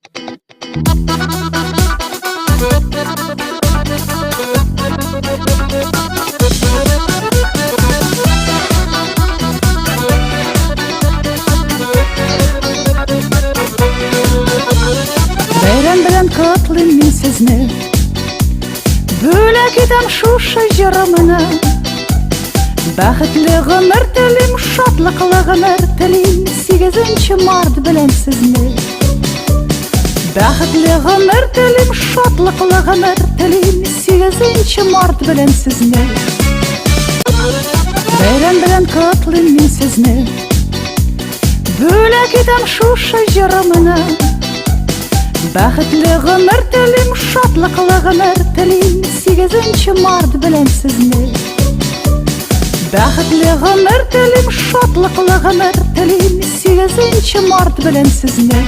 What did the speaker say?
Бәйрәм белән котлыйм мин сезне, бүләк итәм шушы җырымны. Бәхетле гомер телим, шатлыклы гомер телим, 8 март белән сезне. Бәхетле гомер телим, шатлыклы гомер телим, 8 март белән сезне. Бәйрәм белән котлыйм мин сезне, бүләк итәм шушы җырымны. Бәхетле гомер телим, шатлыклы гомер телим, 8 март белән сезне. Бәхетле гомер телим, шатлыклы гомер телим, 8 март белән сезне.